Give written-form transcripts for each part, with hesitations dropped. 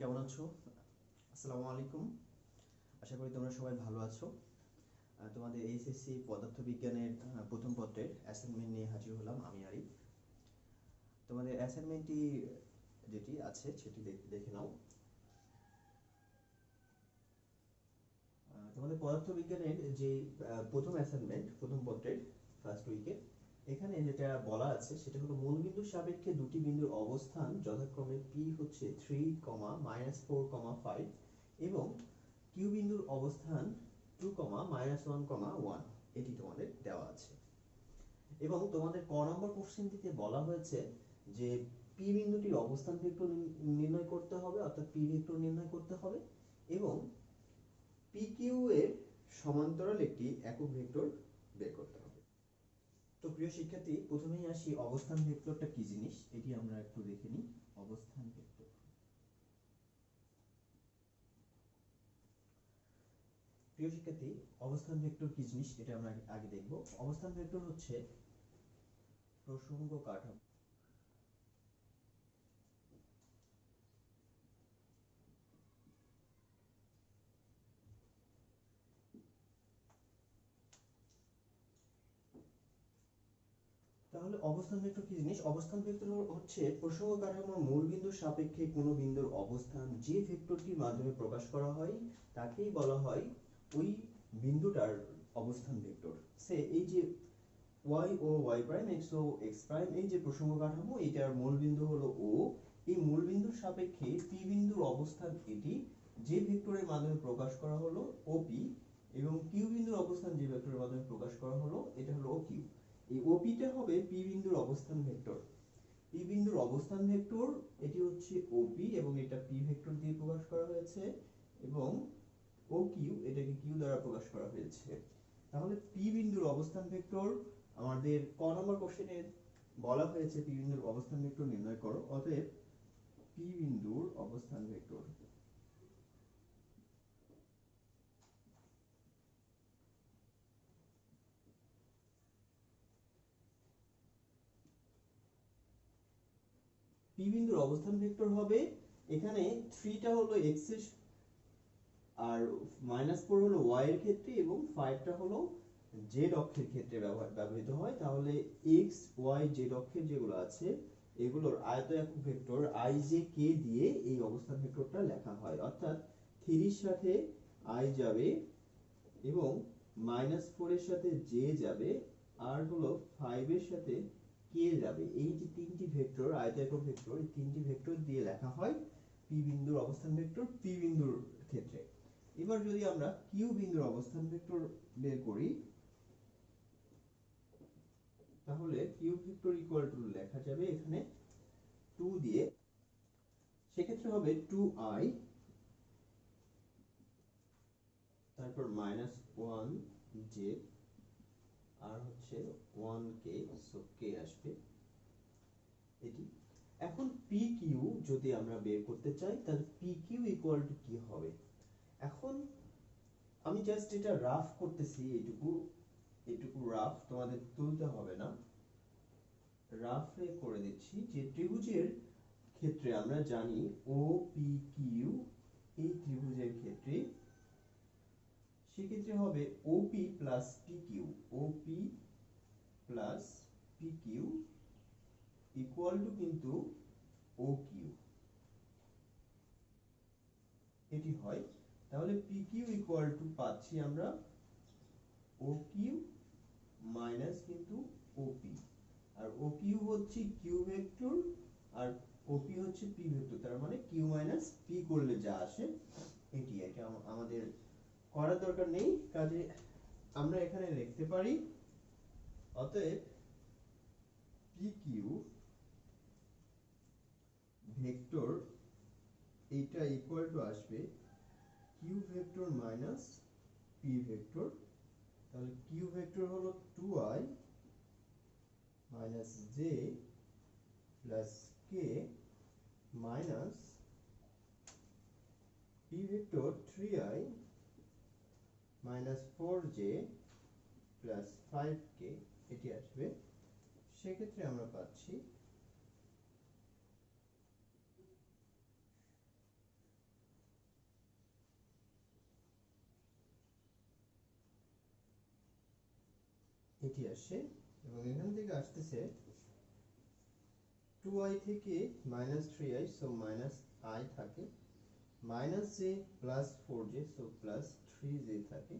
কেমন আছো? আসসালামু আলাইকুম। আশা করি তোমরা সবাই ভালো আছো। তোমাদের এইচএসসি পদার্থবিজ্ঞানের প্রথম পত্রের অ্যাসাইনমেন্ট নিয়ে হাজির হলাম আমি আরিফ। তোমাদের অ্যাসাইনমেন্টটি যেটি আছে সেটি দেখে নাও। তোমাদের পদার্থবিজ্ঞানের যে প্রথম অ্যাসাইনমেন্ট প্রথম পত্রের ফার্স্ট উইকে এখানে যেটা বলা আছে সেটা হলো মূলবিন্দুর সাপেক্ষে দুটি বিন্দুর অবস্থান যথাক্রমে পি হচ্ছে 3, -4, 5 এবং কিউ বিন্দুর অবস্থান 2, -1, 1 এটি তোমাদের দেওয়া আছে। এবং তোমাদের ক নম্বর কোশ্চেনটিতে বলা হয়েছে যে পি বিন্দুটির অবস্থান ভেক্টর নির্ণয় করতে হবে, অর্থাৎ পি ভেক্টর নির্ণয় করতে হবে এবং পি কিউ এর সমান্তরাল একটি একক ভেক্টর বের করতে হবে। তো প্রিয় শিক্ষার্থী, প্রথমেই আসি অবস্থান ভেক্টরটা কি জিনিস এটি আমরা একটু দেখে নিই। অবস্থান ভেক্টর, প্রিয় শিক্ষার্থী, অবস্থান ভেক্টর কি জিনিস এটা আমরা আগে দেখব। অবস্থান ভেক্টর হচ্ছে প্রসঙ্গ কাঠামো তাহলে অবস্থান ভেক্টর কি জিনিস? অবস্থান ভেক্টর হচ্ছে প্রসঙ্গ কাঠামোর মূল বিন্দুর সাপেক্ষে কোনো বিন্দুর অবস্থান যে ভেক্টরটির মাধ্যমে প্রকাশ করা হয় তাকেই বলা হয় ওই বিন্দুটার অবস্থান ভেক্টর। সে এই যে y ও y প্রাইম, x ও x প্রাইম, এই যে প্রসঙ্গ কাঠামো এটার মূল বিন্দু হলো o। এই মূল বিন্দুর সাপেক্ষে p বিন্দুর অবস্থান এটি যে ভেক্টরের মাধ্যমে প্রকাশ করা হলো op এবং q বিন্দুর অবস্থান যে ভেক্টরের মাধ্যমে প্রকাশ করা হলো এটা হলো oq। এই OP টা হবে P বিন্দুর অবস্থান ভেক্টর। P বিন্দুর অবস্থান ভেক্টর এটি হচ্ছে OP এবং এটা P ভেক্টর দিয়ে প্রকাশ করা হয়েছে এবং OQ এটাকে Q দ্বারা প্রকাশ করা হয়েছে। তাহলে P বিন্দুর অবস্থান ভেক্টর আমাদের ক নম্বর কোশ্চেনে বলা হয়েছে P বিন্দুর অবস্থান ভেক্টর নির্ণয় করো। অতএব P বিন্দুর অবস্থান ভেক্টর P বিন্দুর অবস্থান ভেক্টর হবে, এখানে 3 টা হলো x এর আর -4 হলো y এর ক্ষেত্রে এবং 5 টা হলো z অক্ষের ক্ষেত্রে ব্যবহৃত হয়। তাহলে x y z অক্ষের যেগুলো আছে এগুলোর আয়ত একক ভেক্টর ijk দিয়ে এই অবস্থান ভেক্টরটা লেখা হয়। অর্থাৎ 3 এর সাথে i যাবে এবং -4 এর সাথে j যাবে আর হলো 5 এর সাথে k যাবে। এই যে তিনটি ভেক্টর আয়ত একক ভেক্টর, এই তিনটি ভেক্টর দিয়ে লেখা হয় p বিন্দুর অবস্থান ভেক্টর p বিন্দুর ক্ষেত্রে। এবার যদি আমরা কিউ বিন্দুর অবস্থান ভেক্টর বের করি তাহলে কিউ ভেক্টর ইকুয়াল টু লেখা যাবে এখানে 2 দিয়ে, সেক্ষেত্রে হবে 2i তারপর -1j আর হচ্ছে 1k, সো k আসবে এটি। এখন pq যদি আমরা বের করতে চাই তাহলে pq ইকুয়াল টু কি হবে? এখন আমি জাস্ট এটা রাফ করতেছি, এটুকু রাফ, তোমাদের তুলতে হবে না, রাফে করে দিচ্ছি। যে ত্রিভুজের ক্ষেত্রে আমরা জানি OPQ, এই ত্রিভুজের ক্ষেত্রে সেক্ষেত্রে হবে OP plus PQ, OP plus PQ equal to কিন্তু OQ এটি হয়। তাহলে PQ ইকুয়াল টু পাচ্ছি আমরা OQ মাইনাস কিন্তু OP, আর OQ হচ্ছে Q ভেক্টর আর OP হচ্ছে P ভেক্টর, তার মানে Q মাইনাস P করলে যা আসে এটি। এটা আমাদের করার দরকার নেই, কাজে আমরা এখানে লিখতে পারি অতএব PQ ভেক্টর এটা ইকুয়াল টু আসবে Q vector minus P vector. তাহলে Q ভেক্টর হলো 2i minus j plus k minus P vector 3i minus 4j plus 5k এটি আসবে। সেক্ষেত্রে আমরা পাচ্ছি এটি আসে এবং এখান থেকে আসতেছে 2i থেকে -3i, সো -i থাকে, -j plus 4j, so +3j থাকে,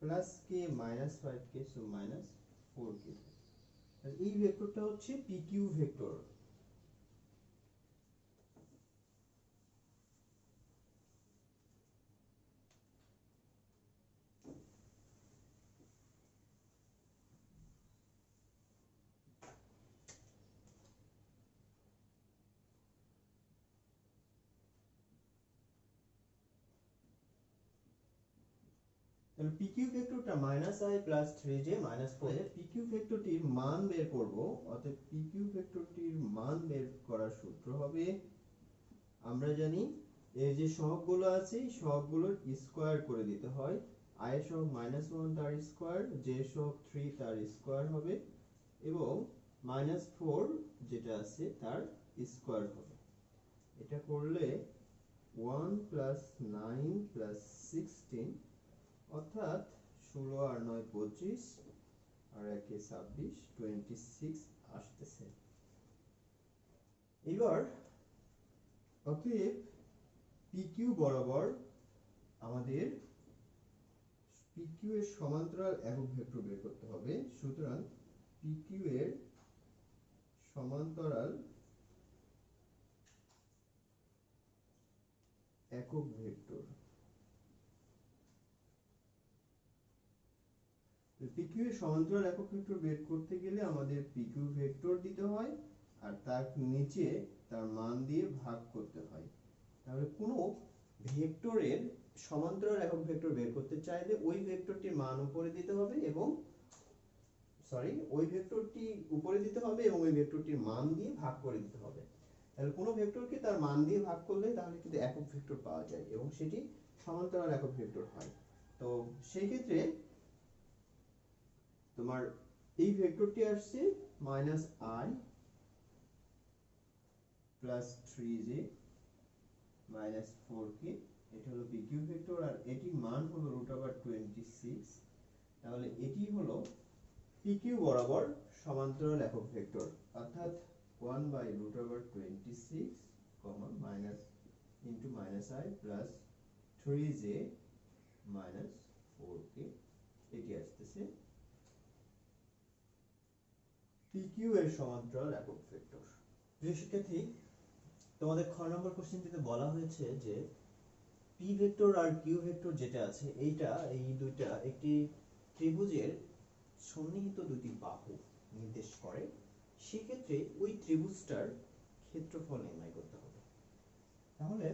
plus k -5k, so -4k থাকে। আর এই ভেক্টরটা হচ্ছে pq ভেক্টর। তাহলে PQ ভেক্টরটা -i plus 3j -4, PQ ভেক্টরটির মান বের করব। অতএব PQ ভেক্টরটির মান বের করার সূত্র হবে, আমরা জানি এই যে সহগগুলো আছে এই সহগগুলোর স্কয়ার করে দিতে হয়। i এর সহগ -1 তার স্কয়ার, j এর সহগ 3 তার স্কয়ার হবে এবং -4 যেটা আছে তার স্কয়ার হবে। এটা করলে 1 + 9 + 16, অর্থাৎ 16 আর 9 25 আর 1 26, 26 আসতেছে। এবার অতএব PQ বরাবর আমাদের PQ এর সমান্তরাল একক ভেক্টর বের করতে হবে। সুতরাং PQ এর সমান্তরাল একক ভেক্টর, PQ এর সমান্তরাল একক ভেক্টর বের করতে গেলে আমাদের PQ ভেক্টর দিতে হয় আর তার নিচে তার মান দিয়ে ভাগ করতে হয়। তাহলে কোনো ভেক্টরের সমান্তরাল একক ভেক্টর বের করতে চাইলে ওই ভেক্টরটির মান উপরে দিতে হবে এবং ওই ভেক্টরটি উপরে দিতে হবে এবং ওই ভেক্টরটির মান দিয়ে ভাগ করে দিতে হবে। তাহলে কোনো ভেক্টরকে তার মান দিয়ে ভাগ করলে তাহলে কিন্তু একক ভেক্টর পাওয়া যায় এবং সেটি সমান্তরাল একক ভেক্টর হয়। তো সেই ক্ষেত্রে তোমার এই ভেক্টরটি আসছে -i প্লাস 3j -4k, এটা হলো PQ ভেক্টর আর এটির মান হলো √26। তাহলে এটি হলো PQ বরাবর সমান্তরাল একক ভেক্টর, অর্থাৎ 1/√26 minus into -i plus 3j -4k, এটি আসতেছে PQ এর সমান্তরাল একক ভেক্টর। প্রিয় শিক্ষার্থী, তোমাদের খ নম্বর কোশ্চেনটিতে বলা হয়েছে যে P ভেক্টর আর Q ভেক্টর যেটা আছে এই দুইটা একটি ত্রিভুজের সন্নিহিত দুটি বাহু নির্দেশ করে। সেক্ষেত্রে ওই ত্রিভুজটার ক্ষেত্রফল নির্ণয় করতে হবে। তাহলে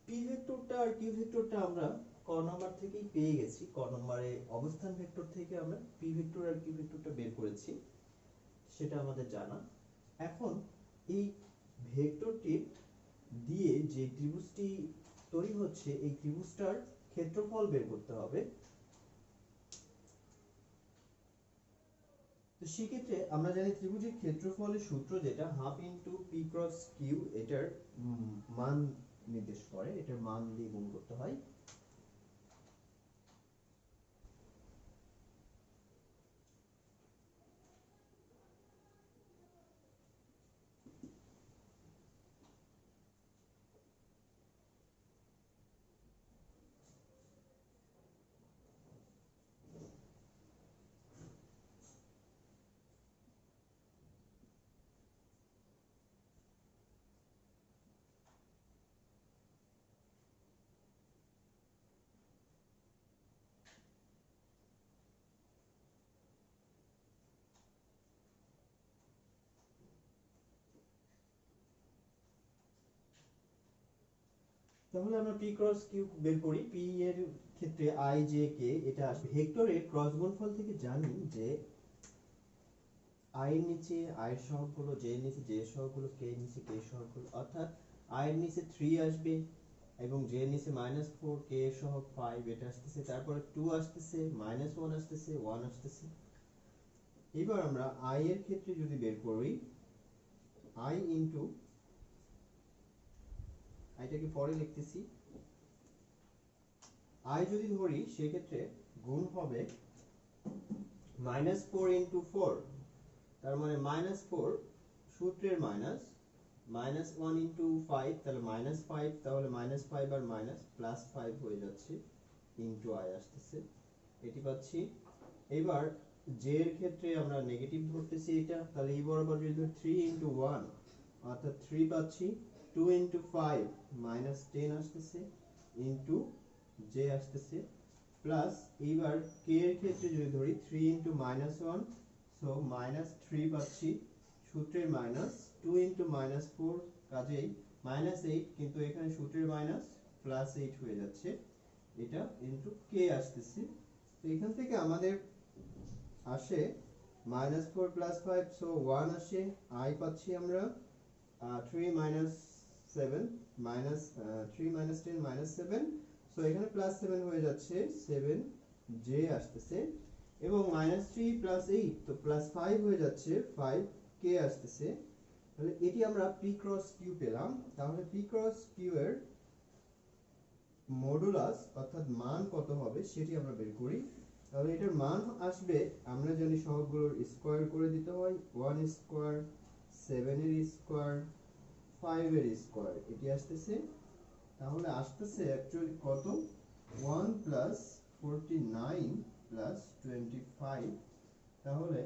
P ভেক্টরটা আর Q ভেক্টরটা আমরা ক নম্বর থেকেই পেয়ে গেছি। ক নম্বরে অবস্থান ভেক্টর থেকে আমরা P ভেক্টর আর Q ভেক্টরটা বের করেছি, সেটা আমাদের জানা। এখন এই ভেক্টরটি দিয়ে যে ত্রিভুজটি তৈরি হচ্ছে এই ত্রিভুজটার ক্ষেত্রফল বের করতে হবে। তো সেক্ষেত্রে আমরা জানি ত্রিভুজের ক্ষেত্রফলের সূত্র যেটা half into P cross Q, এটার মান নির্দেশ করে, এটার মান দিয়ে গুণ করতে হয়। তাহলে আমরা পি ক্রস কিউ বের করি। পি এর ক্ষেত্রে আই জে কে এটা আসবে। ভেক্টরের ক্রস গুণফল থেকে জানি যে আই এর নিচে আই এর সহগগুলো, জে এর নিচে জে এর সহগগুলো, কে এর নিচে কে এর সহগগুলো, অর্থাৎ আই এর নিচে 3 আসবে এবং জে এর নিচে -4, কে এর সহগ 5 এটা আসতেছে, তারপরে 2 আসতেছে, -1 আসতেছে, 1 আসতেছে। এবার আমরা আই এর ক্ষেত্রে যদি বের করি, আই ইনটু আইটাকে পরে লিখতেছি, আই যদি ধরি সেক্ষেত্রে গুণ হবে -4 ইন্টু 4, তার মানে -4 সূত্রের মাইনাস, -1 ইন্টু 5 তাহলে -5, তাহলে -5 আর মাইনাস +5 হয়ে যাচ্ছে, ইন্টু i আসতেছে, এটি পাচ্ছি। এবার জে এর ক্ষেত্রে আমরা নেগেটিভ ধরতেছি এটা, তাহলে এই বরাবর যদি 3 ইন্টু 1 অর্থাৎ 3 পাচ্ছি, 2 ইন্টু 5 -10 আসতেছে, ইন্টু জে আসতেছে, প্লাস এইবার কে এর ক্ষেত্রে যদি ধরি 3 ইন্টু -1, সো -3 পাচ্ছি, সূত্রের মাইনাস, 2 ইন্টু -4 কাজেই -8, কিন্তু এখানে সূত্রের মাইনাস +8 হয়ে যাচ্ছে, এটা ইন্টু কে আসতেছে। তো এখান থেকে আমাদের আসে -4 + 5, সো 1 আসে, i পাচ্ছি আমরা 3 7 3 -10 -7, সো এখানে +7 হয়ে যাচ্ছে, 7 জে আসতেছে, এবং -3 + 8 তো +5 হয়ে যাচ্ছে, 5 কে আসতেছে। তাহলে এটি আমরা p ক্রস q পেলাম। তাহলে p ক্রস q এর মডুলাস অর্থাৎ মান কত হবে সেটি আমরা বের করি। তাহলে এটার মান আসবে, আমরা জানি সহগগুলোর স্কয়ার করে দিতে হয়, 1 স্কয়ার, 7 এর স্কয়ার, 5 এর স্কয়ার, এটি আসতেছে। তাহলে আসতেছে অ্যাকচুয়ালি কত, 1 + 49 + 25, তাহলে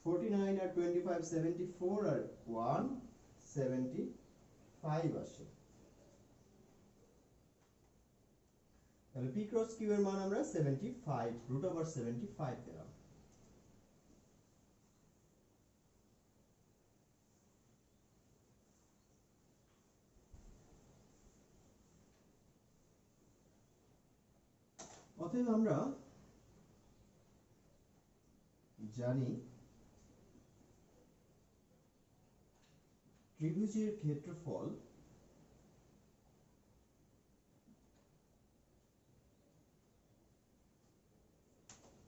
49 আর 25 74, আর 1 75 আসে। তাহলে p ক্রস q এর মান আমরা 75 √75 পেলাম। অতএব আমরা জানি ত্রিভুজের ক্ষেত্রফল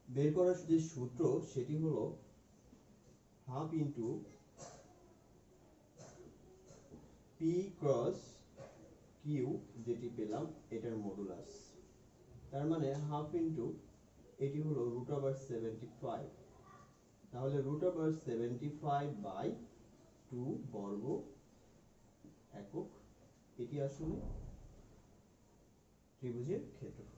বের করার যে সূত্র সেটি হলো half into P cross Q, যেটি পেলাম এটার মডুলাস, তার মানে হাফ ইন্টু এটি হলো √75, তাহলে √75/2 বর্গ একক, এটি আসলে ত্রিভুজের ক্ষেত্রফল।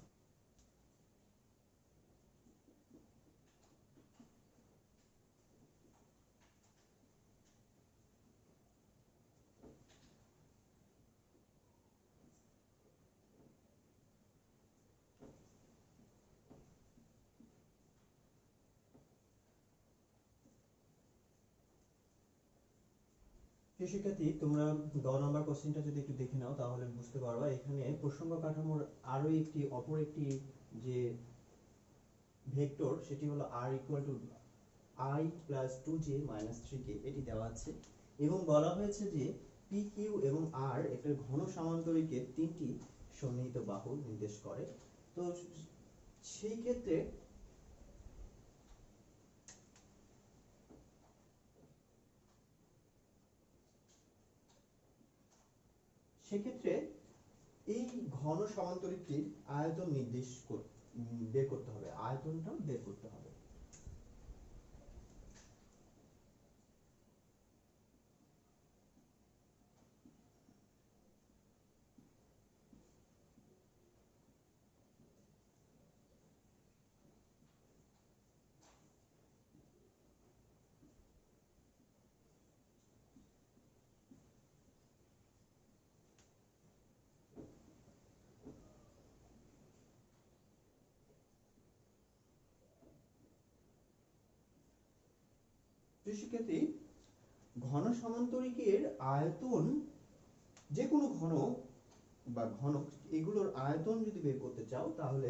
শিক্ষার্থী, তোমরা 10 নম্বর কোশ্চেনটা যদি একটু দেখে নাও তাহলে বুঝতে পারবা, এখানে প্রসঙ্গ কাঠামোর আরো অপর একটি যে ভেক্টর সেটি হলো r = i + 2j - 3k, এটি দেওয়া আছে এবং বলা হয়েছে যে pq এবং r একটা ঘন সামান্তরিকের তিনটি সন্নিহিত বাহু নির্দেশ করে। তো সেই ক্ষেত্রে সেক্ষেত্রে এই ঘন সমান্তরিকটির আয়তন বের করতে হবে, আয়তনটা বের করতে হবে। শিক্ষার্থী, ঘন সমান্তরিকের আয়তন, যে কোনো ঘন বা ঘনক, এগুলোর আয়তন যদি বের করতে চাও তাহলে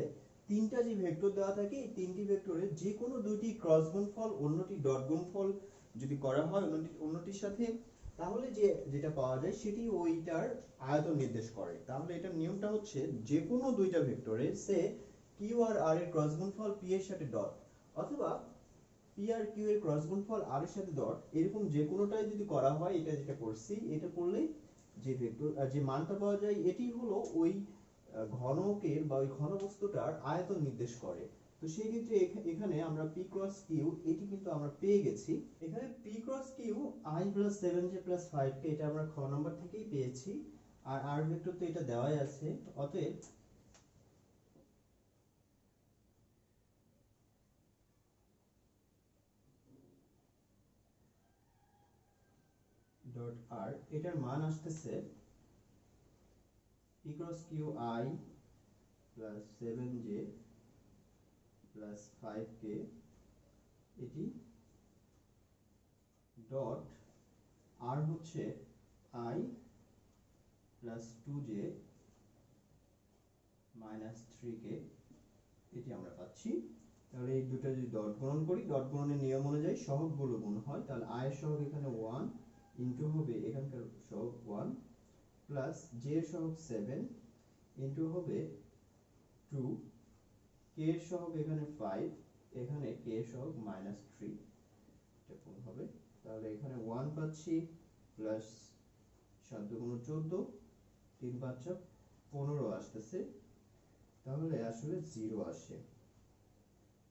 তিনটা যে ভেক্টর দেওয়া থাকে এই তিনটি ভেক্টরের যে কোনো দুইটি ক্রস গুণফল, অন্যটি ডট গুণফল যদি করা হয় অন্যটির সাথে, তাহলে যেটা পাওয়া যায় সেটি ওইটার আয়তন নির্দেশ করে। তাহলে এটার নিয়মটা হচ্ছে যে কোনো দুইটা ভেক্টরের সে কিউ আর আর এর ক্রস গুণফল পি এর সাথে ডট, অথবা পি আর কিউ এর ক্রস গুণফল আর এর সাথে ডট, এরকম যে কোনোটাই যদি করা হয়, এটা যেটা করছি, এটা করলে যে ভেক্টর যে মানটা পাওয়া যায় এটি হলো ওই ঘনকের বা ওই ঘনবস্তুটার আয়তন নির্দেশ করে। তো সেই ক্ষেত্রে এখানে আমরা p ক্রস কিউ এটি কিন্তু আমরা পেয়ে গেছি। এখানে p cross Q I plus 7j plus 5k এটা আমরা খ নাম্বার থেকেই পেয়েছি, আর r ভেক্টর তো এটা দেওয়াই আছে। অতএব ডট r এটার মান আসতেছে p cross Q I plus 7j plus 5k এটি ডট r হচ্ছে I plus 2j minus 3k এটি আমরা পাচ্ছি। তাহলে এই দুটো যদি ডট গুণন করি, ডট গুণনের নিয়ম অনুযায়ী সহগগুলো গুণ হয়, তাহলে i এর সহগ এখানে 1 ইনটু হবে এখানকার সহগ 1 প্লাস j এর সহগ 7 ইনটু হবে 2, k এর সহগ এখানে 5, এখানে k এর সহগ মাইনাস 3 এটা গুণ হবে। তাহলে এখানে 1 পাচ্ছি প্লাস 7 দুগুণ 14, 3 5 15 আসতেছে, তাহলে আসলে 0 আসে।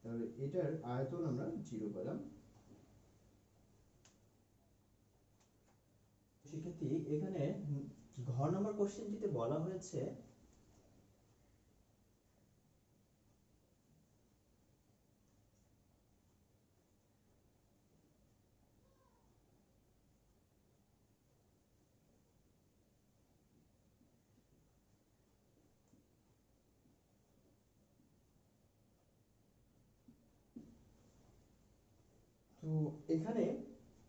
তাহলে এটার আয়তন আমরা 0 পেলাম। শিক্ষার্থী এখানে ঘ নাম্বার কোশ্চেনটিতে বলা হয়েছে তো এখানে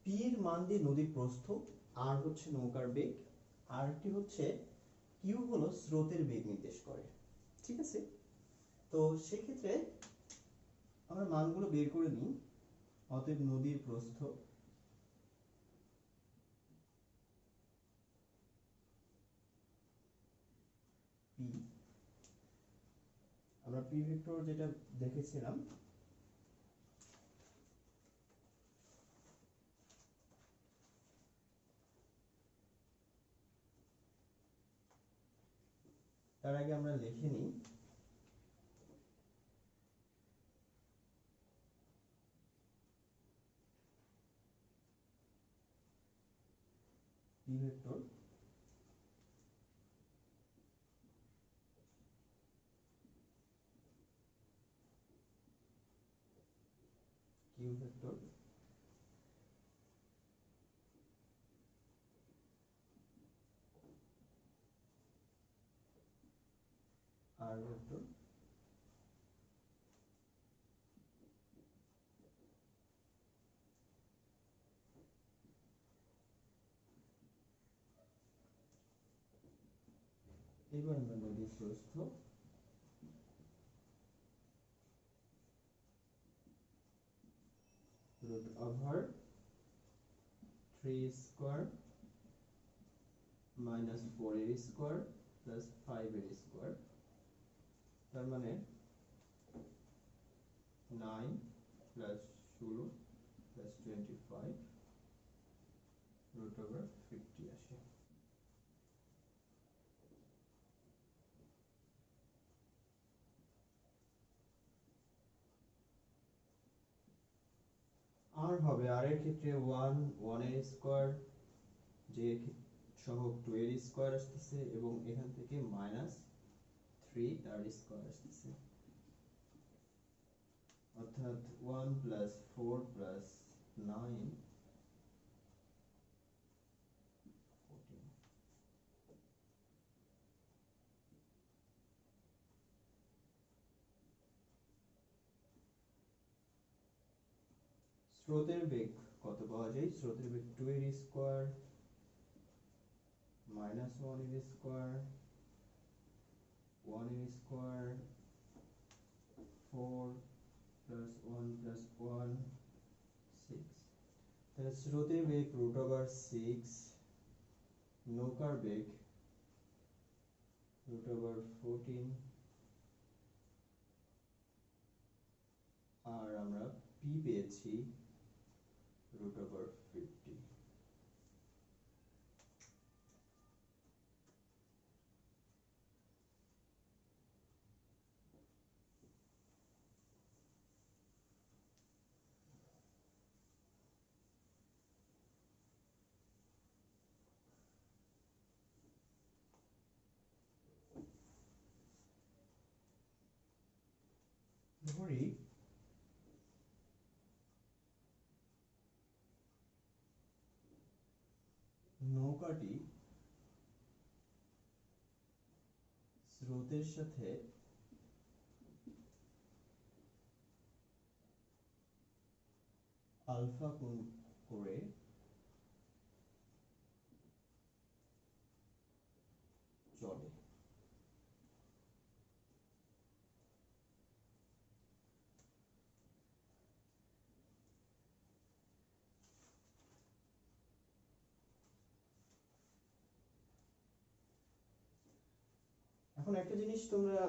p এর মান দিয়ে নদীর প্রস্থ, r হচ্ছে নৌকার বেগ, আর টি হচ্ছে q হলো স্রোতের বেগ নির্দেশ করে। ঠিক আছে, তো সেই ক্ষেত্রে আমরা মানগুলো বের করে নিই। অতএব নদীর প্রস্থ p, আমরা p ভেক্টর যেটা দেখেছিলাম তার আগে আমরা লিখে নিই p vector q vector r vector এবার আমরা নদীর প্রস্থ root over 3 square minus 4 এর স্কয়ার প্লাস 5 এর স্কয়ার, তার মানে 9 প্লাস 16 প্লাস 25 root over 50 আসে। আর হবে r এর ক্ষেত্রে 1 এর স্কয়ার, j এর সহগ 2 এর স্কয়ার আসতেছে, এবং এখান থেকে মাইনাস 3 তার স্কয়ার আসতেছে, অর্থাৎ 1 প্লাস 4 প্লাস 9 14। স্রোতের বেগ কত পাওয়া যায়? স্রোতের বেগ 2 এর স্কয়ার মাইনাস 1 এর স্কয়ার 1 এর স্কয়ার 4 প্লাস 1 প্লাস 1 6। তাহলে স্রোতের বেগ root over 6, নৌকার বেগ root over 14, আর আমরা p পেয়েছি root over 50। ধরি নৌকাটি স্রোতের সাথে আলফা কোণ করে চলে। এখন একটা জিনিস তোমরা,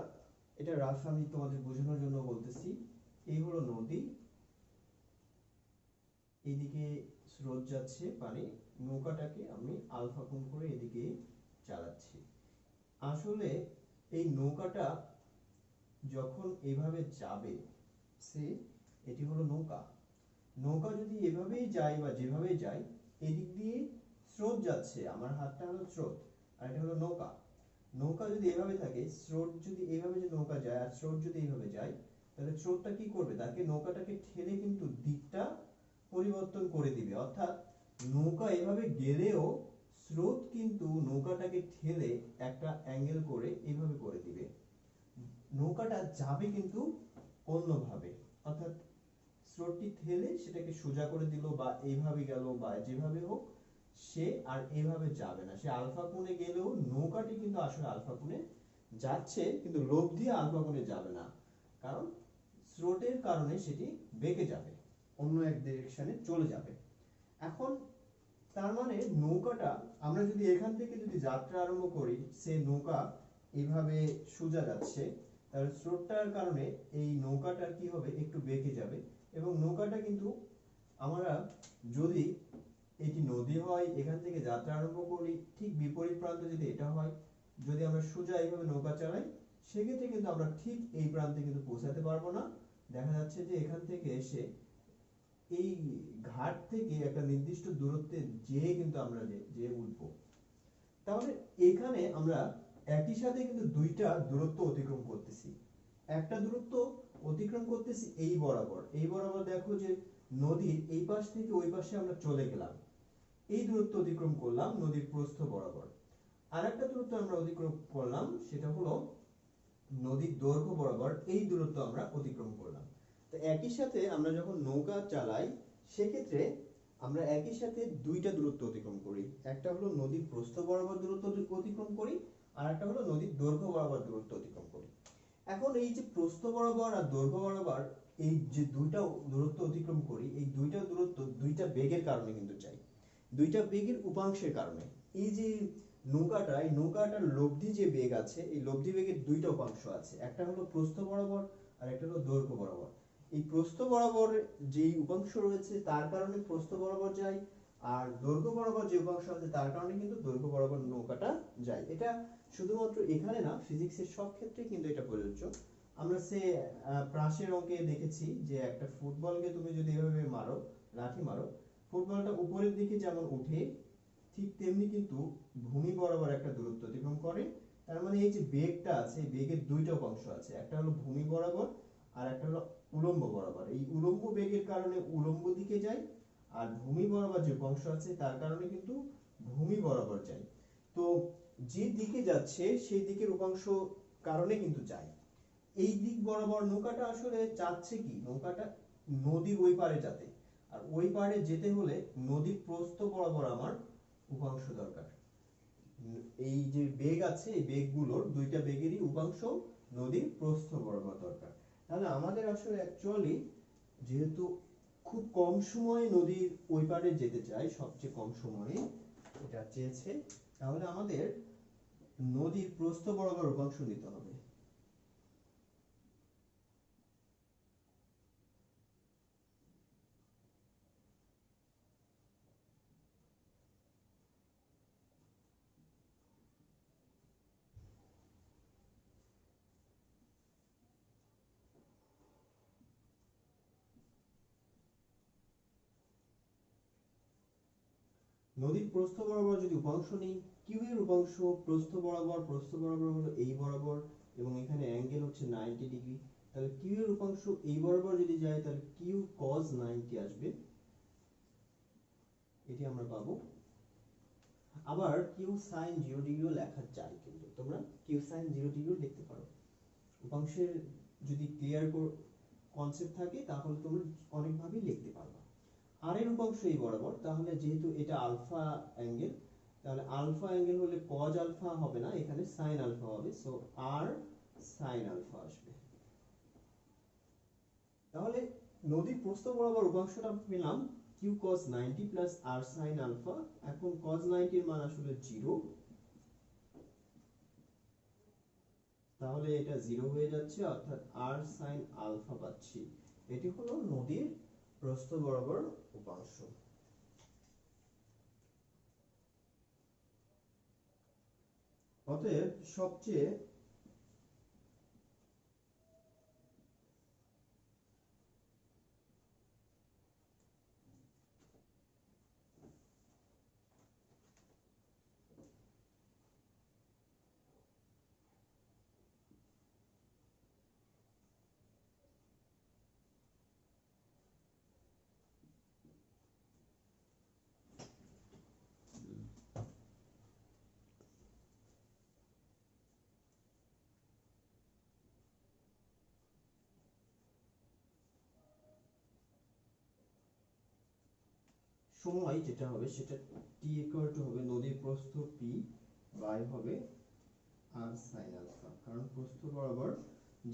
এটা রাফ আমি তোমাদের বোঝানোর জন্য বলতেছি। এই হলো নদী, এইদিকে স্রোত যাচ্ছে পানি, নৌকাটাকে আমি আলফা কোণ করে এদিকে চালাচ্ছি। আসলে এই নৌকাটা যখন এভাবে যাবে, সে এটি হলো নৌকা। নৌকা যদি এভাবেই যায় বা যেভাবেই যায়, এদিক দিয়ে স্রোত যাচ্ছে, আমার হাতটা হলো স্রোত আর এটা হলো নৌকা। নৌকা যদি এভাবে থাকে, স্রোত যদি এইভাবে যে নৌকা যায় আর স্রোত যদি এইভাবে যায়, তাহলে স্রোতটা কি করবে, তাকে নৌকাটাকে ঠেলে কিন্তু দিকটা পরিবর্তন করে দিবে। অর্থাৎ নৌকা এভাবে গেলেও স্রোত কিন্তু নৌকাটাকে ঠেলে একটা অ্যাঙ্গেল করে এইভাবে করে দিবে। নৌকাটা যাবে কিন্তু অন্যভাবে, অর্থাৎ স্রোতটি ঠেলে সেটাকে সোজা করে দিল বা এইভাবে গেল বা যেভাবে হোক, সে আর এইভাবে যাবে না। সে আলফা কোণে গেলেও নৌকাটি কিন্তু আসলে আলফা কোণে যাচ্ছে, কিন্তু লোভ দিয়ে আলফা কোণে যাবে না, কারণ স্রোতের কারণে সেটি বেঁকে যাবে, অন্য এক ডিরেকশনে চলে যাবে। এখন তার মানে নৌকাটা আমরা যদি এখান থেকে যদি যাত্রা আরম্ভ করি, সে নৌকা এইভাবে সোজা যাচ্ছে, তাহলে স্রোতটার কারণে এই নৌকাটার কি হবে, একটু বেঁকে যাবে। এবং নৌকাটা কিন্তু আমরা যদি এটি নদী হয়, এখান থেকে যাত্রা আরম্ভ করি, ঠিক বিপরীত প্রান্তে যদি এটা হয়, যদি আমরা সোজা এইভাবে নৌকা চালাই, সেক্ষেত্রে কিন্তু আমরা ঠিক এই প্রান্তে কিন্তু পৌঁছাতে পারবো না। দেখা যাচ্ছে যে এখান থেকে এসে এই ঘাট থেকে একটা নির্দিষ্ট দূরত্বে যেয়ে কিন্তু আমরা যে উঠবো। তাহলে এখানে আমরা একই সাথে কিন্তু দুইটা দূরত্ব অতিক্রম করতেছি। একটা দূরত্ব অতিক্রম করতেছি এই বরাবর, এই বরাবর দেখো যে নদীর এই পাশ থেকে ওই পাশে আমরা চলে গেলাম, এই দূরত্ব অতিক্রম করলাম নদীর প্রস্থ বরাবর। আর একটা দূরত্ব আমরা অতিক্রম করলাম, সেটা হলো নদীর দৈর্ঘ্য বরাবর, এই দূরত্ব আমরা অতিক্রম করলাম। তো একই সাথে আমরা যখন নৌকা চালাই, সেক্ষেত্রে আমরা একই সাথে দুইটা দূরত্ব অতিক্রম করি। একটা হলো নদীর প্রস্থ বরাবর দূরত্ব অতিক্রম করি, আর একটা হলো নদীর দৈর্ঘ্য বরাবর দূরত্ব অতিক্রম করি। এখন এই যে প্রস্থ বরাবর আর দৈর্ঘ্য বরাবর এই যে দুইটা দূরত্ব অতিক্রম করি, এই দুইটা দূরত্ব দুইটা বেগের কারণে কিন্তু চাই, দুইটা বেগের উপাংশের কারণে। এই যে নৌকাটা, এই নৌকাটার লব্ধি যে বেগ আছে, এই লব্ধি বেগের দুইটা উপাংশ আছে, একটা হলো প্রস্থ বরাবর আর একটা হলো দৈর্ঘ্য বরাবর। এই প্রস্থ বরাবর যে উপাংশ রয়েছে তার কারণে প্রস্থ বরাবর যায়, আর দৈর্ঘ্য বরাবর যে উপাংশ আছে তার কারণে কিন্তু দৈর্ঘ্য বরাবর নৌকাটা যায়। এটা শুধুমাত্র এখানে না, ফিজিক্সের সব ক্ষেত্রে কিন্তু এটা প্রযোজ্য। আমরা সে প্রাসের অঙ্কে দেখেছি যে একটা ফুটবলকে তুমি যদি এভাবে মারো, লাঠি মারো, ফুটবলটা উপরের দিকে যেমন উঠে, ঠিক তেমনি কিন্তু ভূমি বরাবর একটা দূরত্ব অতিক্রম করে। তার মানে এই যে বেগটা আছে, এই বেগের দুইটা অংশ আছে, একটা হলো ভূমি বরাবর আর একটা হলো উলম্ব বরাবর। এই উলম্ব বেগের কারণে উলম্ব দিকে যায়, আর ভূমি বরাবর যে অংশ আছে তার কারণে কিন্তু ভূমি বরাবর যায়। তো যে দিকে যাচ্ছে সেই দিকের উপাংশ কারণে কিন্তু যায়। এই দিক বরাবর নৌকাটা আসলে চাচ্ছে কি, নৌকাটা নদীর ওই পারে যেতে, আর ওই পারে যেতে হলে নদীর প্রস্থ বরাবর আমার উপাংশ দরকার। এই যে বেগ আছে, এই বেগগুলোর দুইটা বেগেরই উপাংশ নদীর প্রস্থ বরাবর দরকার। তাহলে আমাদের আসলে অ্যাকচুয়ালি যেহেতু খুব কম সময়ে নদীর ওই পারে যেতে চাই, সবচেয়ে কম সময়ে এটা চেয়েছে, তাহলে আমাদের নদীর প্রস্থ বরাবর উপাংশ নিতে হবে। নদীর প্রস্থ বরাবর যদি উপাংশ নিই, কিউ এর উপাংশ প্রস্থ বরাবর, প্রস্থ বরাবর হলো এই বরাবর, এবং এখানে অ্যাঙ্গেল হচ্ছে 90 ডিগ্রি, তাহলে কিউ এর উপাংশ এই বরাবর যদি যায় তাহলে কিউ cos 90 আসবে, এটি আমরা পাবো। আবার কিউ sin 0 ডিগ্রিও লেখা যায়, কিন্তু তোমরা কিউ sin 0 ডিগ্রিও লিখতে পারো। উপাংশের যদি ক্লিয়ার কনসেপ্ট থাকে তাহলে তোমরা অনেকভাবেই লিখতে পারবা। আর এর উপাংশ এই বরাবর, তাহলে যেহেতু এটা আলফা অ্যাঙ্গেল, তাহলে আলফা অ্যাঙ্গেল হলে cos আলফা হবে না, এখানে sin আলফা হবে, সো আর sin আলফা আসবে। তাহলে নদীর প্রস্থ বরাবর উপাংশটা পেলাম q cos 90 plus r sin alpha. এখন cos 90 এর মান আসলে 0, তাহলে এটা 0 হয়ে যাচ্ছে, অর্থাৎ r sin আলফা পাচ্ছি। এটি হলো নদীর প্রস্থ বরাবর উপাংশ। অতএব সবচেয়ে সময় যেটা হবে সেটা t ইকুয়াল টু হবে নদীর প্রস্থ p বাই হবে r sin আলফা, কারণ প্রস্থ বরাবর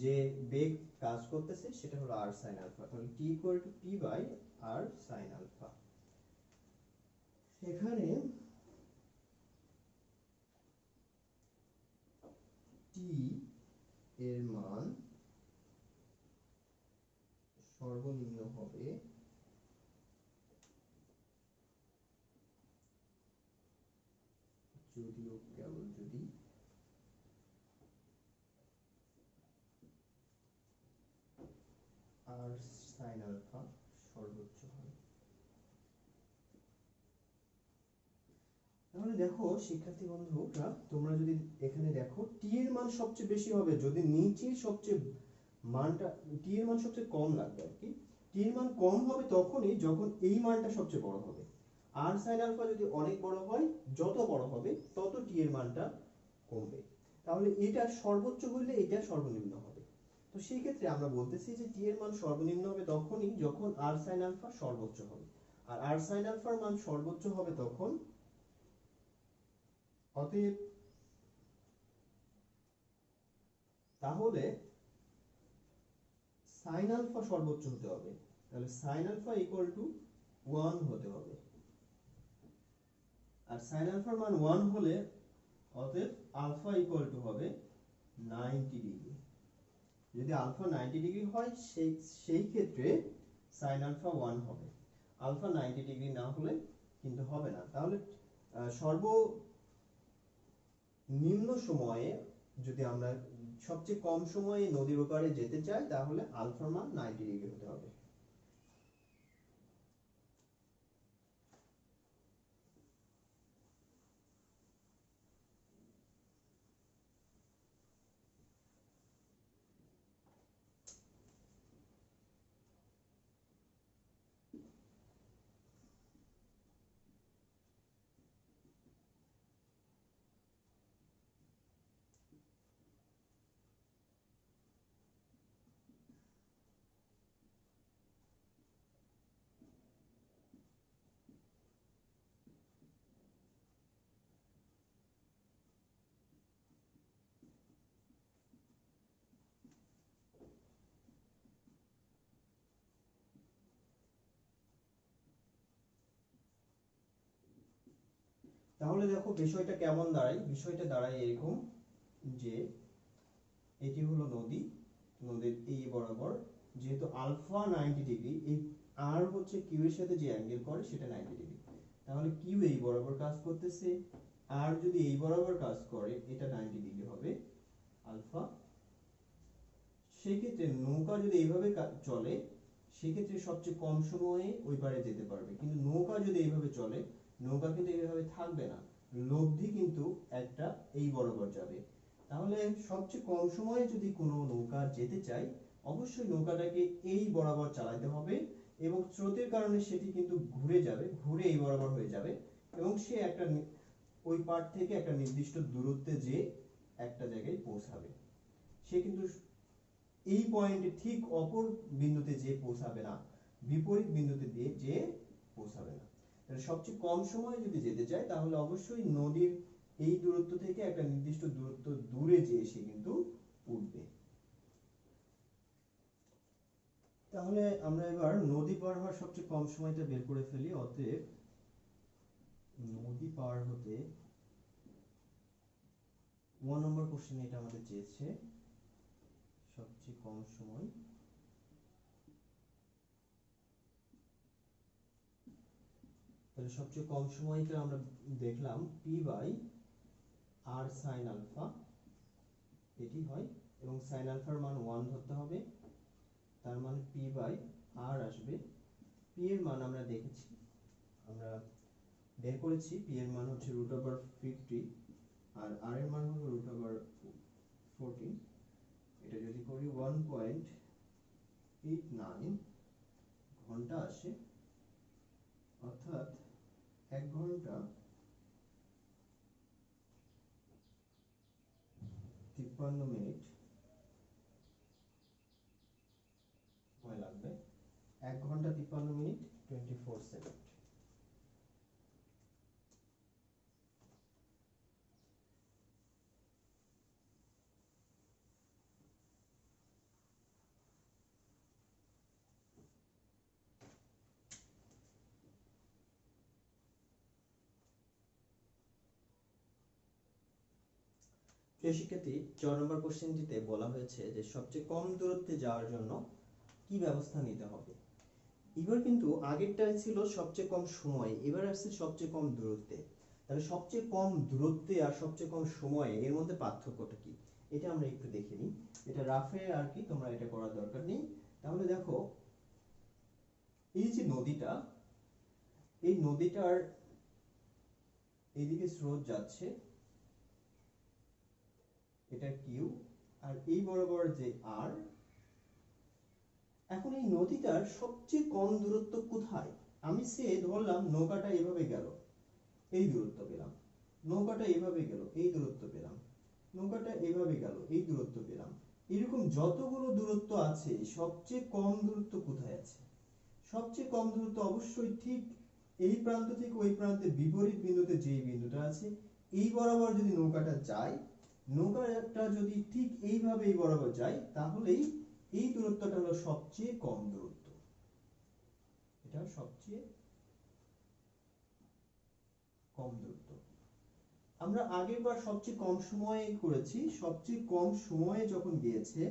যে বেগ কাজ করতেছে সেটা হলো r sin আলফা, তাহলে t equal to p by r sin alpha. এখানে t এর মান সর্বনিম্ন হবে যদিও কেবল যদি r sin আলফা সর্বোচ্চ হয়। তাহলে দেখো শিক্ষার্থী বন্ধুরা, তোমরা যদি এখানে দেখো t এর মান সবচেয়ে বেশি হবে যদি নিচে সবচেয়ে মানটা, t এর মান সবচেয়ে কম লাগবে আর কি। t এর মান কম হবে তখনই যখন এই মানটা সবচেয়ে বড় হবে। r sin আলফা যদি অনেক বড় হয়, যত বড় হবে তত t এর মানটা কমবে, তাহলে এটা সর্বোচ্চ হইলে এটা সর্বনিম্ন হবে। তো সেই ক্ষেত্রে আমরা বলতেছি যে t এর মান সর্বনিম্ন হবে তখনই যখন r sin আলফা সর্বোচ্চ হবে, আর r sin আলফার মান সর্বোচ্চ হবে তখন, অতএব তাহলে sin আলফা সর্বোচ্চ হতে হবে, তাহলে sin আলফা ইকুয়াল টু 1 হতে হবে, আর sin আলফার মান 1 হলে অতএব আলফা ইকুয়াল টু হবে 90 ডিগ্রি। যদি আলফা 90 ডিগ্রি হয় সেই ক্ষেত্রে sin আলফা 1 হবে, আলফা 90 ডিগ্রি না হলে কিন্তু হবে না। তাহলে সর্বনিম্ন সময়ে যদি আমরা সবচেয়ে কম সময়ে নদীর ওপারে যেতে চাই তাহলে আলফার মান 90 ডিগ্রি হতে হবে। তাহলে দেখো বিষয়টা কেমন দাঁড়ায়, বিষয়টা দাঁড়ায় এরকম যে এটি হলো নদী, নদীর এই বরাবর যেহেতু আলফা 90 ডিগ্রি, এই আর হচ্ছে কিউ এর সাথে যে অ্যাঙ্গেল করে সেটা 90 ডিগ্রি, তাহলে কিউ এই বরাবর কাজ করতেছে, আর যদি এই বরাবর কাজ করে এটা 90 ডিগ্রি হবে আলফা। সেই ক্ষেত্রে নৌকা যদি এইভাবে চলে সেক্ষেত্রে সবচেয়ে কম সময়ে ওই পারে যেতে পারবে, কিন্তু নৌকা যদি এইভাবে চলে নৌকা কিন্তু এইভাবে থাকবে না, লব্ধি কিন্তু একটা এই বরাবর যাবে, তাহলে সবচেয়ে কম সময়ে যদি কোনো নৌকা যেতে চাই, অবশ্যই নৌকাটাকে এই বরাবর চালাতে হবে এবং স্রোতের কারণে সেটি কিন্তু ঘুরে যাবে, ঘুরে এই বরাবর হয়ে যাবে এবং সে একটা ওই পার থেকে একটা নির্দিষ্ট দূরত্বে যে একটা জায়গায় পৌঁছাবে। সে কিন্তু এই পয়েন্টে ঠিক অপর বিন্দুতে যে পৌঁছাবে না, বিপরীত বিন্দুতে দিয়ে যে পৌঁছাবে না। তাহলে সবচেয়ে কম সময়ে যদি যেতে চায় তাহলে অবশ্যই নদীর এই দূরত্ব থেকে একটা নির্দিষ্ট দূরত্ব দূরে যেয়ে সে কিন্তু উঠবে। তাহলে আমরা এবার নদী পার হওয়ার সবচেয়ে কম সময়টা বের করে ফেলি। অতএব নদী পার হতে 1 নম্বর কোশ্চেন এটা আমাদের চেয়েছে সবচেয়ে কম সময়। তাহলে সবচেয়ে কম সময়টা আমরা দেখলাম P by R sine alpha, এটি হয় এবং সাইন আলফার মান 1 ধরতে হবে, তার মানে পি বাই আর আসবে। পি এর মান আমরা দেখেছি, আমরা বের করেছি, পি এর মান হচ্ছে √50 আর আর এর মান হলো √14। এটা যদি করি 1.89 ঘন্টা আসে, অর্থাৎ 1 ঘন্টা 53 মিনিট সময় লাগবে। 1 ঘন্টা 53 মিনিট 24 সেকেন্ড। প্রিয় শিক্ষার্থী, 4 নম্বর কোশ্চেনটিতে বলা হয়েছে যে সবচেয়ে কম দূরত্বে যাওয়ার জন্য কি ব্যবস্থা নিতে হবে। এবার কিন্তু আগেরটাই ছিল সবচেয়ে কম সময়, এবার আসছে সবচেয়ে কম দূরত্বে। তাহলে সবচেয়ে কম দূরত্বে আর সবচেয়ে কম সময়ে এর মধ্যে পার্থক্যটা কি, এটা আমরা একটু দেখে নিই। এটা রাফে আর কি, তোমরা এটা করার দরকার নেই। তাহলে দেখো, এই যে নদীটা, এই নদীটার এইদিকে স্রোত যাচ্ছে, এটা কিউ, আর এই বরাবর যে আর। এখন এই নদীটার সবচেয়ে কম দূরত্ব কোথায়? আমি সে ধরলাম নৌকাটা এভাবে গেল, এই দূরত্ব পেলাম, নৌকাটা এভাবে গেল, এই দূরত্ব পেলাম, নৌকাটা এভাবে গেল, এই দূরত্ব পেলাম। এরকম যতগুলো দূরত্ব আছে, সবচেয়ে কম দূরত্ব কোথায় আছে? সবচেয়ে কম দূরত্ব অবশ্যই ঠিক এই প্রান্ত থেকে ওই প্রান্তে বিপরীত বিন্দুতে যে বিন্দুটা আছে, এই বরাবর যদি নৌকাটা যায়, নৌকাটা যদি ঠিক এইভাবে এই বরাবর যায়, তাহলেই এই দূরত্বটা হলো সবচেয়ে কম দূরত্ব। এটা সবচেয়ে কম দূরত্ব। আমরা আগের বার সবচেয়ে কম সময়ে করেছি, সবচেয়ে কম সময়ে যখন গিয়েছে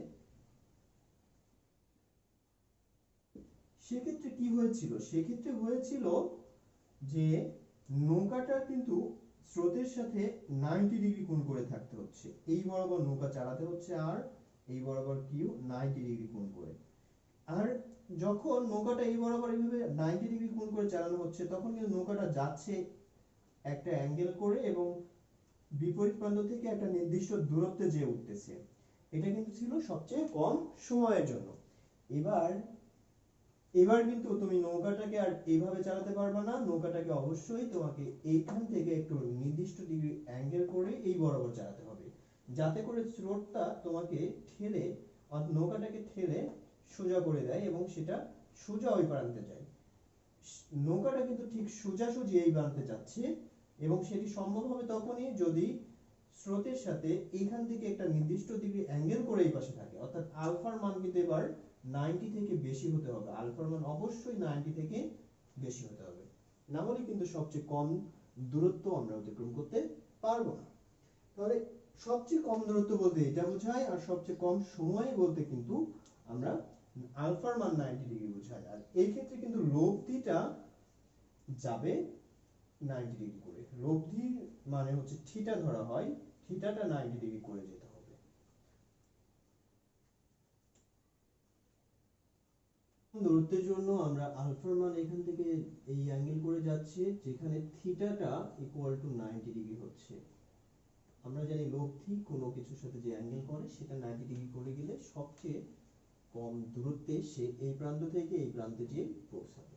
সেক্ষেত্রে কি হয়েছিল? সেক্ষেত্রে হয়েছিল যে নৌকাটা কিন্তু স্রোতের সাথে 90 ডিগ্রি কোণ করে থাকতে হচ্ছে, এই বরাবর নৌকা চালাতে হচ্ছে আর এই বরাবর কিউ 90 ডিগ্রি কোণ করে। আর যখন নৌকাটা এই বরাবর এইভাবে 90 ডিগ্রি কোণ করে চালানো হচ্ছে, তখন কিন্তু নৌকাটা যাচ্ছে একটা অ্যাঙ্গেল করে এবং বিপরীত প্রান্ত থেকে একটা নির্দিষ্ট দূরত্বে যেয়ে উঠতেছে। এটা কিন্তু ছিল সবচেয়ে কম সময়ের জন্য। এবার এবার কিন্তু তুমি নৌকাটাকে আর এইভাবে চালাতে পারবে না, নৌকাটাকে অবশ্যই তোমাকে এইখান থেকে একটু নির্দিষ্ট ডিগ্রি অ্যাঙ্গেল করে এই বরাবর চালাতে হবে, যাতে করে স্রোতটা তোমাকে ঠেলে, নৌকাটাকে ঠেলে সোজা করে দেয় এবং সেটা সোজা ওই প্রান্তে যায়। নৌকাটা কিন্তু ঠিক সোজাসুজি এই প্রান্তে যাচ্ছে এবং সেটি সম্ভব হবে তখনই যদি স্রোতের সাথে এইখান থেকে একটা নির্দিষ্ট ডিগ্রি অ্যাঙ্গেল করে এই পাশে থাকে, অর্থাৎ আলফার মান কিন্তু এবার 90 থেকে বেশি হতে হবে। আলফার মান অবশ্যই 90 থেকে বেশি হতে হবে, না হলে কিন্তু সবচেয়ে কম দূরত্ব আমরা অতিক্রম করতে পারবো না। তাহলে সবচেয়ে কম দূরত্ব বলতে এটা বোঝায়, আর সবচেয়ে কম সময় বলতে কিন্তু আমরা আলফার মান 90 ডিগ্রি বোঝায়। আর এই ক্ষেত্রে কিন্তু লব্ধিটা যাবে 90 ডিগ্রি করে। লব্ধি মানে হচ্ছে থিটা ধরা হয়, থিটাটা 90 ডিগ্রি করে যেতে হবে। দূরত্বের জন্য আমরা আলফার মান এখান থেকে এই অ্যাঙ্গেল করে যাচ্ছে, যেখানে থিটাটা ইকুয়াল টু 90 ডিগ্রি হচ্ছে। আমরা জানি লব্ধি কোনো কিছুর সাথে যে অ্যাঙ্গেল করে সেটা 90 ডিগ্রি করে গেলে সবচেয়ে কম দূরত্বে সে এই প্রান্ত থেকে এই প্রান্তে গিয়ে পৌঁছাবে।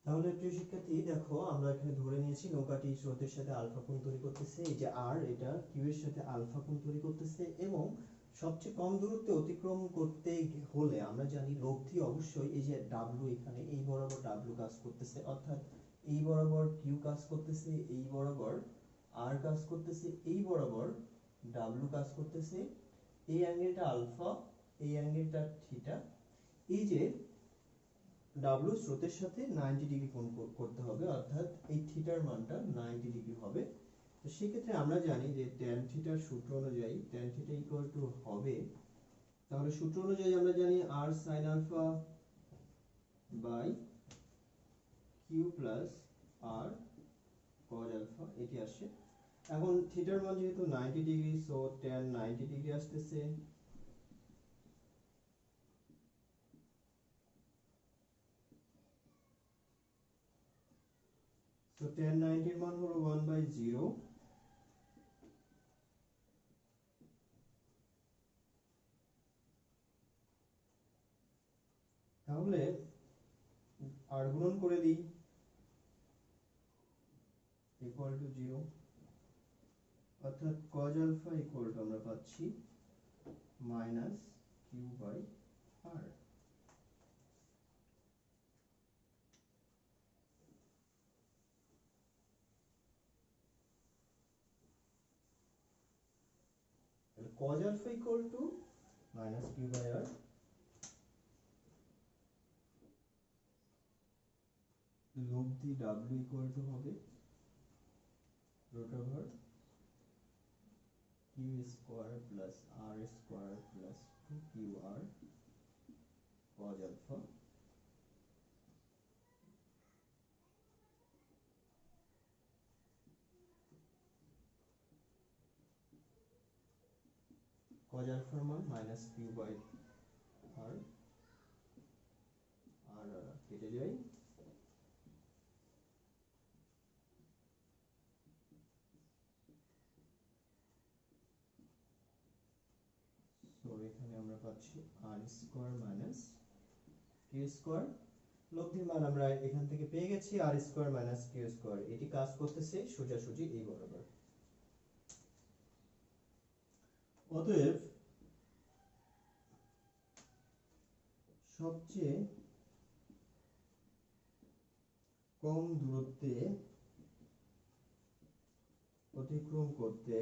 তাহলে প্রিয় শিক্ষার্থী দেখো, আমরা এখানে ধরে নিয়েছি নৌকাটি স্রোতের সাথে আলফা কোণ তৈরি করতেছে, এই যে আর এটা কিউ এর সাথে আলফা কোণ তৈরি করতেছে, এবং সবচেয়ে কম দূরত্বে অতিক্রম করতে হলে আমরা জানি লব্ধি অবশ্যই এই যে ডাব্লু, এখানে এই বরাবর ডাব্লু কাজ করতেছে, অর্থাৎ এই বরাবর কিউ কাজ করতেছে, এই বরাবর আর কাজ করতেছে, এই বরাবর ডাব্লু কাজ করতেছে, এই অ্যাঙ্গেলটা আলফা, এই অ্যাঙ্গেলটা থিটা, এই যে ডাব্লু স্রোতের সাথে 90 ডিগ্রি কোণ করতে হবে, অর্থাৎ এই থিটার মানটা 90 ডিগ্রি হবে। তো সেক্ষেত্রে আমরা জানি যে tan থিটার সূত্র অনুযায়ী tan থিটা ইকুয়াল টু হবে, তাহলে সূত্র অনুযায়ী আমরা জানি r sin alpha by Q plus r cos alpha, এটি আসে। এখন থিটার মান যেহেতু 90 ডিগ্রি, সো tan 90 ডিগ্রি আসতেছে, তো tan 90 এর মান হলো 1/0, তাহলে আর গুণন করে দিই ইকুয়াল টু 0, অর্থাৎ cos আলফা ইকুয়াল টু আমরা পাচ্ছি minus Q by R. cos alpha equal to minus q by r, লব্ধি w equal to হবে root over q square plus r square plus 2qr cos alpha, cos alpha মান minus q by r, আর কেটে যায়, তো এখানে আমরা পাচ্ছি r square minus q square, লব্ধির মান আমরা এখান থেকে পেয়ে গেছি r square minus q square, এটি কাজ করতেছে সোজাসুজি এই বরাবর। অতএব সবচেয়ে কম দূরত্বে অতিক্রম করতে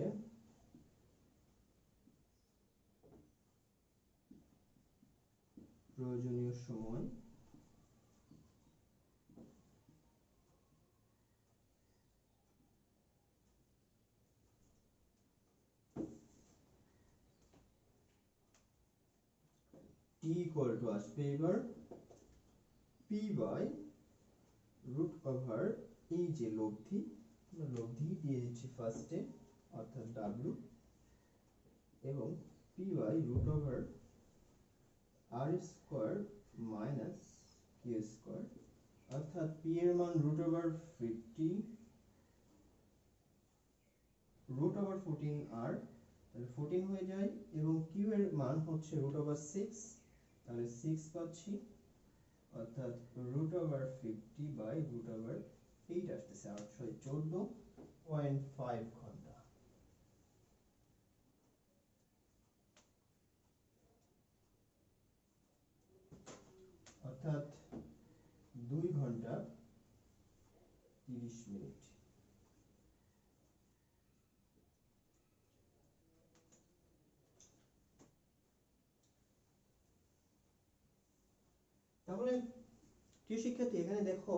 প্রয়োজনীয় সময় t ইকুয়াল টু আসবে এবার p বাই রুট ওভার এই যে লব্ধি, লব্ধি দিয়ে দিচ্ছি ফার্স্টে অর্থাৎ w, এবং p by root over r square minus q square, অর্থাৎ p এর মান root over 50 root over 14r, তাহলে 14 হয়ে যায়, এবং q এর মান হচ্ছে রুট ওভার 6, তাহলে 6 পাচ্ছি, অর্থাৎ root over 50 by root over 8 আসতেছে 814.5 ঘন্টা। অর্থাৎ 2 ঘন্টা 30 মিনিট। তাহলে প্রিয় শিক্ষার্থী, এখানে দেখো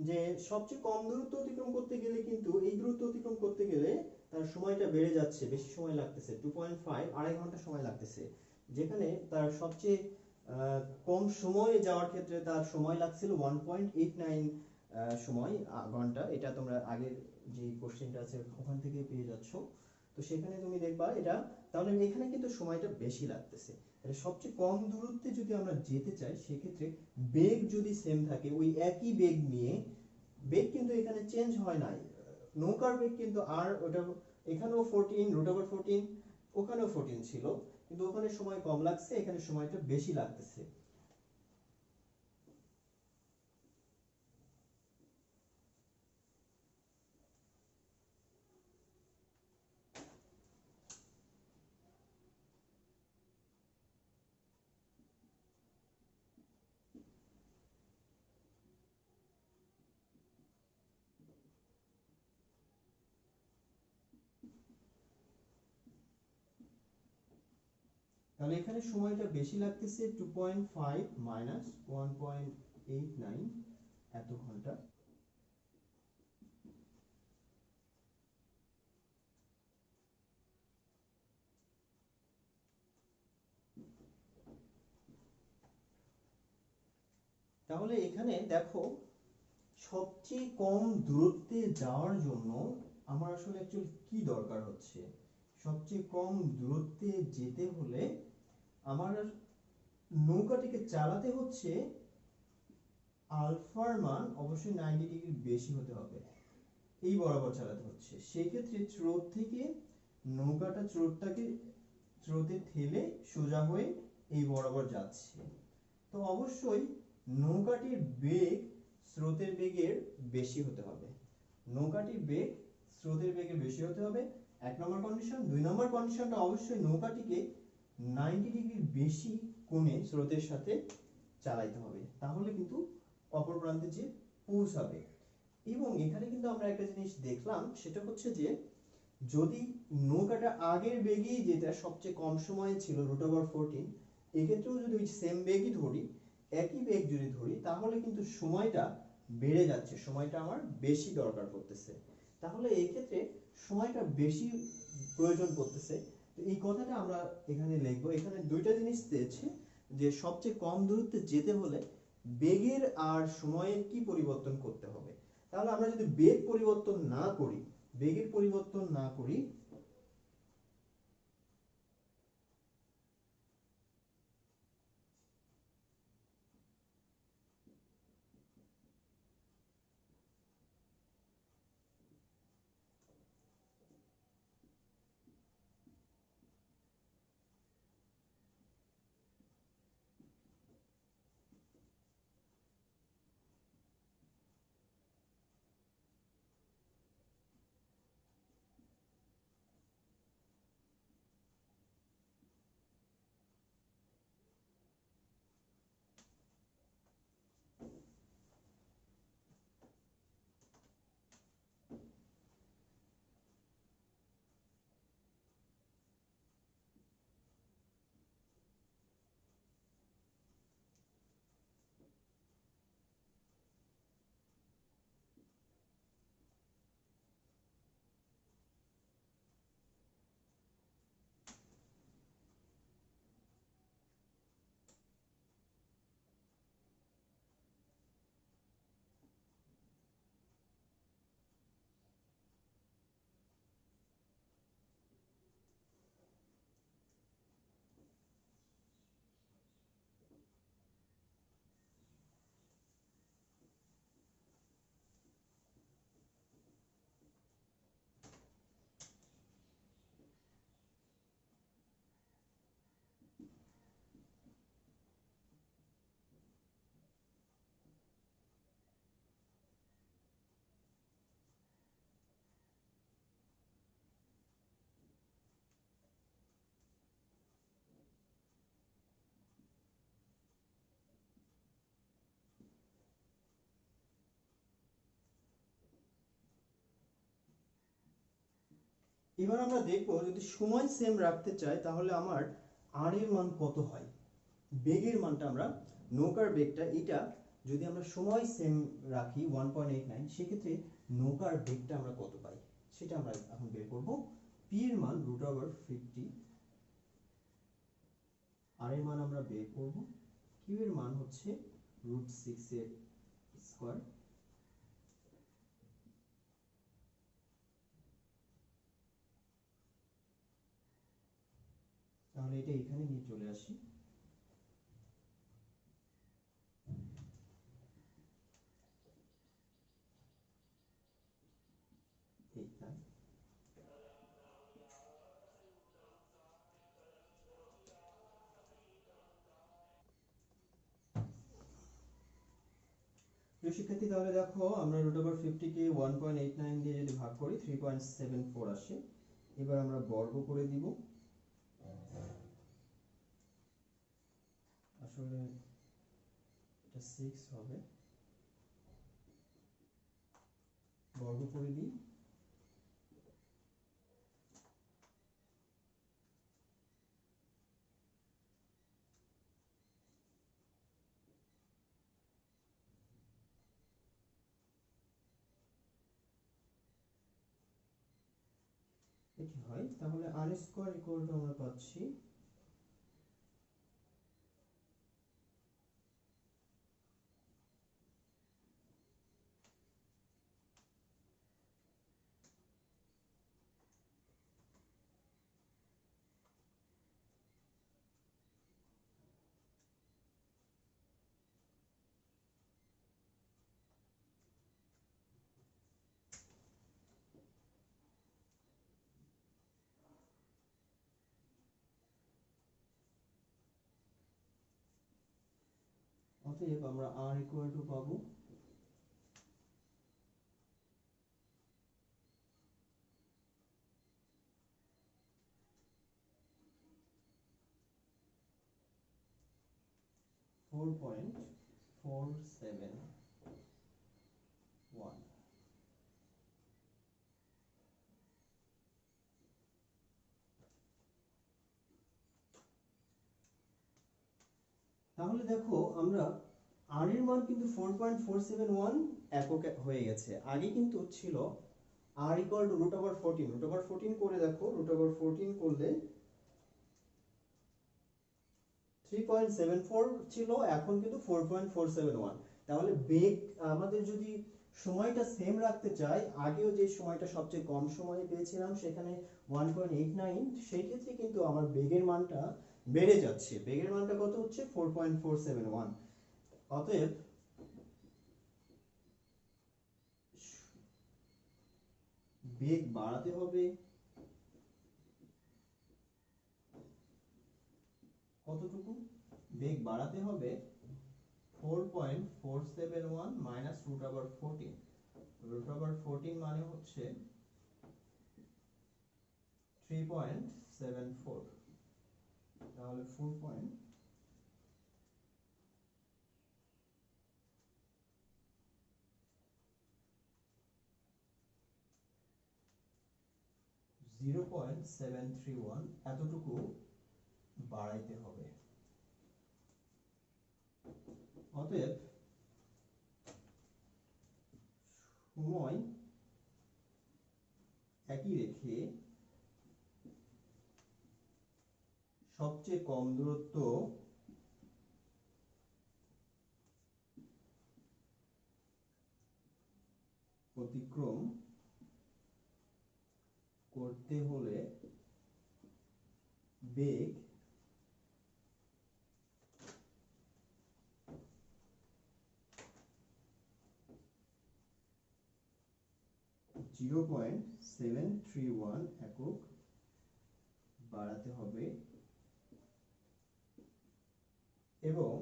যে সবচেয়ে কম দূরত্ব অতিক্রম করতে গেলে কিন্তু এই দূরত্ব অতিক্রম করতে গেলে তার সময়টা বেড়ে যাচ্ছে, বেশি সময় লাগতেছে, 2.5 আড়াই ঘন্টা সময় লাগতেছে, যেখানে তার সবচেয়ে কম সময়ে যাওয়ার ক্ষেত্রে তার সময় লাগছিল 1.89 সময় ঘন্টা। এটা তোমরা আগের যে কোশ্চেনটা আছে ওখান থেকে পেয়ে যাচ্ছ, তো সেখানে তুমি দেখবা এটা। তাহলে এখানে কিন্তু সময়টা বেশি লাগতেছে। তাহলে সবচেয়ে কম দূরত্বে যদি আমরা যেতে চাই সেক্ষেত্রে বেগ যদি সেম থাকে, ওই একই বেগ নিয়ে, বেগ কিন্তু এখানে চেঞ্জ হয় নাই, নৌকার বেগ কিন্তু আর ওটা এখানেও 14 রুট ওভার 14, ওখানেও 14 ছিল, কিন্তু ওখানে সময় কম লাগছে, এখানে সময়টা বেশি লাগতেছে। তাহলে এখানে সময়টা বেশি লাগতেছে, 2.5 মাইনাস 1.89 এত ঘন্টা। তাহলে এখানে দেখো সবচেয়ে কম দূরত্বে যাওয়ার জন্য আমার আসলে অ্যাকচুয়ালি কি দরকার হচ্ছে, সবচেয়ে কম দূরত্বে যেতে হলে আমার নৌকাটিকে চালাতে হচ্ছে আলফার মান অবশ্যই 90 ডিগ্রি বেশি হতে হবে, এই বরাবর চালাতে হচ্ছে। সেই ক্ষেত্রে স্রোত থেকে নৌকাটা স্রোতে ঠেলে সোজা হয়ে এই বরাবর যাচ্ছে, তো অবশ্যই নৌকাটির বেগ স্রোতের বেগের বেশি হতে হবে, নৌকাটির বেগ স্রোতের বেগের বেশি হতে হবে, 1 নম্বর কন্ডিশন। 2 নম্বর কন্ডিশনটা অবশ্যই নৌকাটিকে 90 ডিগ্রির বেশি কোণে স্রোতের সাথে চালাইতে হবে, তাহলে কিন্তু অপর প্রান্তে যে পৌঁছাবে। এবং এখানে কিন্তু আমরা একটা জিনিস দেখলাম, সেটা হচ্ছে যে যদি নৌকাটা আগের বেগেই, যেটা সবচেয়ে কম সময়ে ছিল রুট ওভার 14, এক্ষেত্রেও যদি ওই সেম বেগই ধরি, একই বেগ যদি ধরি, তাহলে কিন্তু সময়টা বেড়ে যাচ্ছে, সময়টা আমার বেশি দরকার পড়তেছে, তাহলে এই ক্ষেত্রে সময়টা বেশি প্রয়োজন পড়তেছে। তো এই কথাটা আমরা এখানে লিখবো। এখানে দুইটা জিনিস দিয়েছে যে সবচেয়ে কম দূরত্বে যেতে হলে বেগের আর সময়ের কি পরিবর্তন করতে হবে। তাহলে আমরা যদি বেগ পরিবর্তন না করি, বেগের পরিবর্তন না করি, এবার আমরা দেখব যদি সময় সেম রাখতে চাই তাহলে আমার আর এর মান কত হয়। বেগের মানটা আমরা নৌকার বেগটা এটা যদি আমরা সময় সেম রাখি 1.89 সেক্ষেত্রে নৌকার বেগটা আমরা কত পাই সেটা আমরা এখন বের করব। পি এর মান √50, আর এর মান আমরা বের করব। কিউ এর মান হচ্ছে √6 এর স্কয়ার। তাহলে এটা এখানে নিয়ে চলে আসি। এইটা প্রিয় শিক্ষার্থী, তাহলে দেখো আমরা √50 কে 1.89 দিয়ে যদি ভাগ করি 3.74 আসে। এবার আমরা বর্গ করে দিব। আসলে এটা 6 হবে, বর্গ করে দিই। এটি হয়, তাহলে আর স্কয়ার ইকুয়াল টু আমরা পাচ্ছি অতএব আমরা আর ইকুয়াল টু পাবো 4.471। তাহলে দেখো আমরা আর এর মান কিন্তু 4.471 একক হয়ে গেছে। আগে কিন্তু ছিল আর ইকুয়াল টু √14, √14 করে দেখো, √14 করলে 3.74 ছিল, এখন কিন্তু 4.471। তাহলে বেগ আমাদের যদি সময়টা সেম রাখতে চাই, আগেও যে সময়টা সবচেয়ে কম সময়ে পেয়েছিলাম সেখানে 1.89, সেই ক্ষেত্রে কিন্তু আমার বেগের মানটা বেড়ে যাচ্ছে। বেগের মানটা কত হচ্ছে 4.471। অতএব বেগ বাড়াতে হবে কতটুকু? বেগ বাড়াতে হবে 4.471 মাইনাস √14। √14 মানে হচ্ছে 3.74। তাহলে 0.731 এতটুকু বাড়াইতে হবে। অতএব সময় একই রেখে সবচেয়ে কম দূরত্ব অতিক্রম করতে হলে বেগ 0.731 একক বাড়াতে হবে এবং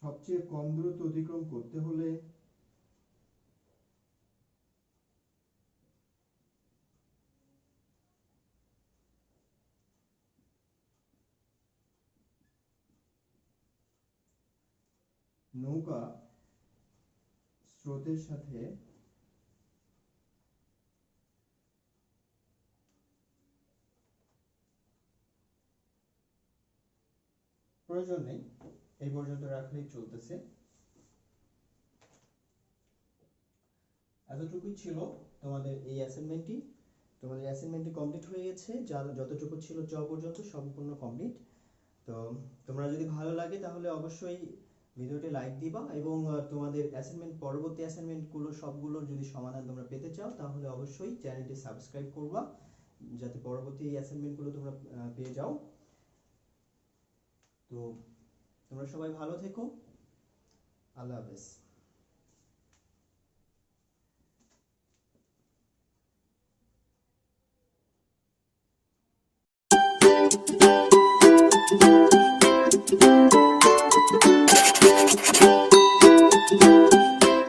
সবচেয়ে কম দূরত্ব অতিক্রম করতে হলে নৌকা স্রোতের সাথে প্রয়োজন নেই, এই পর্যন্ত রাখলেই চলতেছে। এতটুকুই ছিল তোমাদের এই অ্যাসাইনমেন্টটি। তোমাদের অ্যাসাইনমেন্টটি কমপ্লিট হয়ে গেছে, যা যতটুকু ছিল চ পর্যন্ত সম্পূর্ণ কমপ্লিট। তো তোমরা যদি ভালো লাগে তাহলে অবশ্যই ভিডিওটি লাইক দিবা, এবং তোমাদের অ্যাসাইনমেন্ট, পরবর্তী অ্যাসাইনমেন্টগুলো সবগুলোর যদি সমাধান তোমরা পেতে চাও তাহলে অবশ্যই চ্যানেলটি সাবস্ক্রাইব করবা, যাতে পরবর্তী অ্যাসাইনমেন্টগুলো তোমরা পেয়ে যাও। তো তোমরা সবাই ভালো থেকো, আল্লাহ হাফেজ।